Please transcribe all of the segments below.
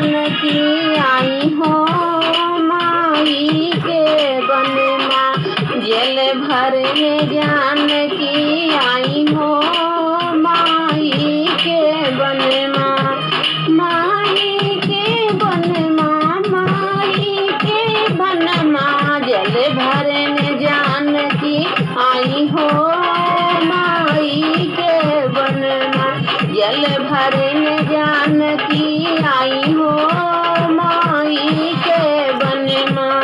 जानकी आई हो माई के बन माँ। जल भर में जानकी आई हो माई के बन माँ। माई के बन माँ, माई के बन माँ। जल भर में जानकी आई हो माई के बन माँ। जल भर में जानकी आई हो माई के बन माँ।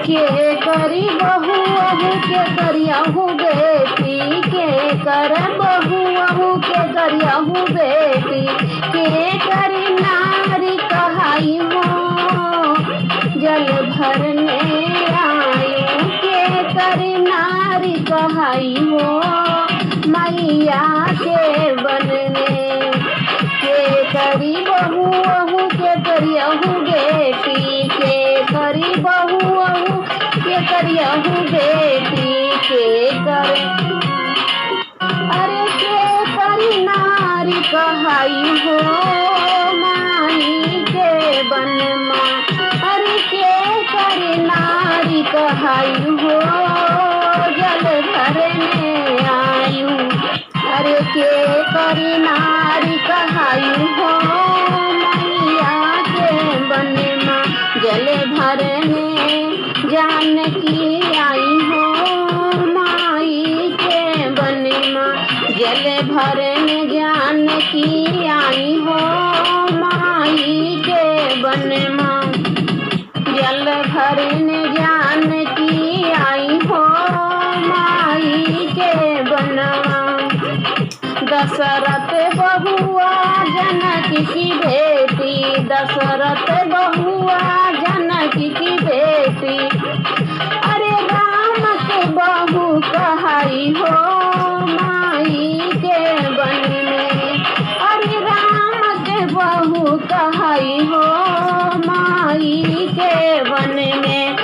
के करी बहू अहू के करियाहू बेटी, के कर बहू अहू के करियाहू बेटी। के करी नारी कहाई हो जल भरने आयु। के करी नारी कहाई हो मैया के बनने। के करी बहू अहू के करियाहू बेटी, के करी बहू अहू के करियाहू बेटी। के करे अरे के करी नारी कहाई हो माई के बन माँ। अरे के करी नारी कहाई हो जल भरने आयु। अरे के करी नारी कहाई हो मैया के बन माँ। जल भरने जानकी आई हो माई के बन माँ। जल भरने जानकी आई हो माई के बन माँ। जल भरने जानकी आई हो माई के बन माँ। दशरथ बहुआ जनकी की बेटी, दशरथ बहुआ जनकी की बेटी। अरे राम के बहू कहाई हो माई के बन में। अरे राम के बहू कहाई हो माई के बन में।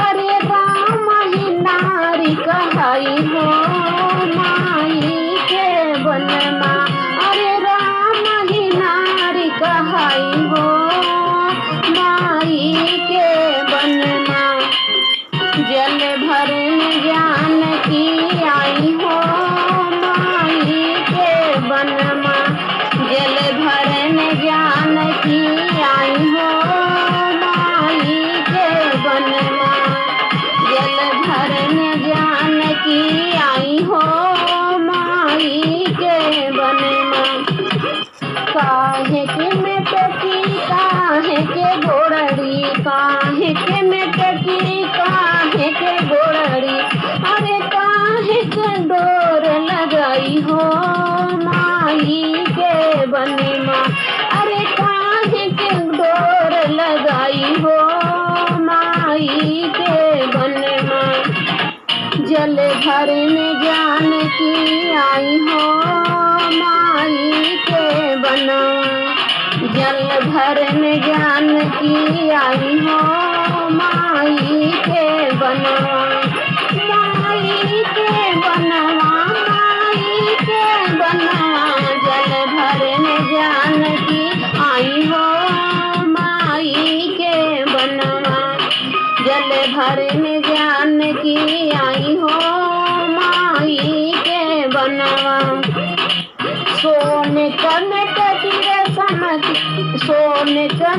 अरे राम ही नारी कहाई हो माई के बन माँ। अरे राम ही नारी कहाई हो माई के बन माँ। जल भरने जानकी आई हो माई के बन माँ। जल भरने जानकी आई हो माई के बन माँ। जल भरने जानकी आई हो माई के बन माँ। काहे के मेटकी काहे के गोड़ड़ी, काहे के मेटकी काहे के गोड़ड़ी। अरे काहे के डोर लगाई हो माई के बन माँ। अरे काहे के डोर लगाई हो माई के बन माँ। जल भरने जानकी आई हो माई के बन। जल भरने जानकी आई हो माई के बन। माई के बनवा, माई के बनवा। जल भरने जानकी आई हो माई के बनवा। जल भरने जानकी आई हो माई के बनवा। सोने का मेटकी रेशम की, सोने का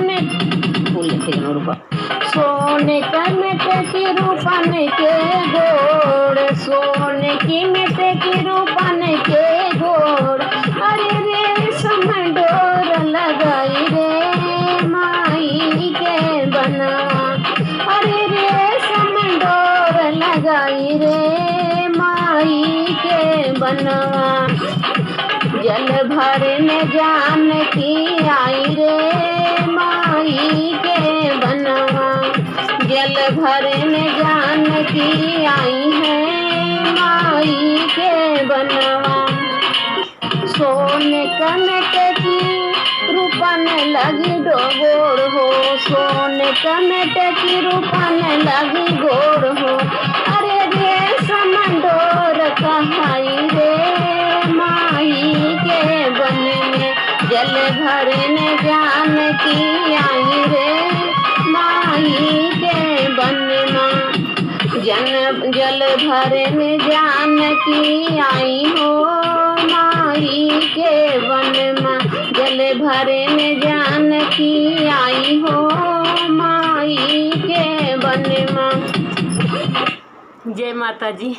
सोने का मेटकी रूपन के गोड़, सोने की मेटकी रूपन के गोड़। अरे रेशम डोर लगाई रे माई के बनवा। अरे रेशम डोर लगाई रे माई के बनवा। जल भरने जानकी आई रे माई के बनवा। जल भरने जानकी आई है माई के बनवा। सोने का मेटकी रूपन लगी डोगोर हो, सोने का मेटकी रूपन लगी गोर हो। अरे रेशम डोर कहाई रे माई के बन में। जल भरन जानकी आई रे माई के बनमा। जल भरन जानकी आई हो माई के बनमा। जल भरन जानकी आई हो माई के बनमा। जय माता जी।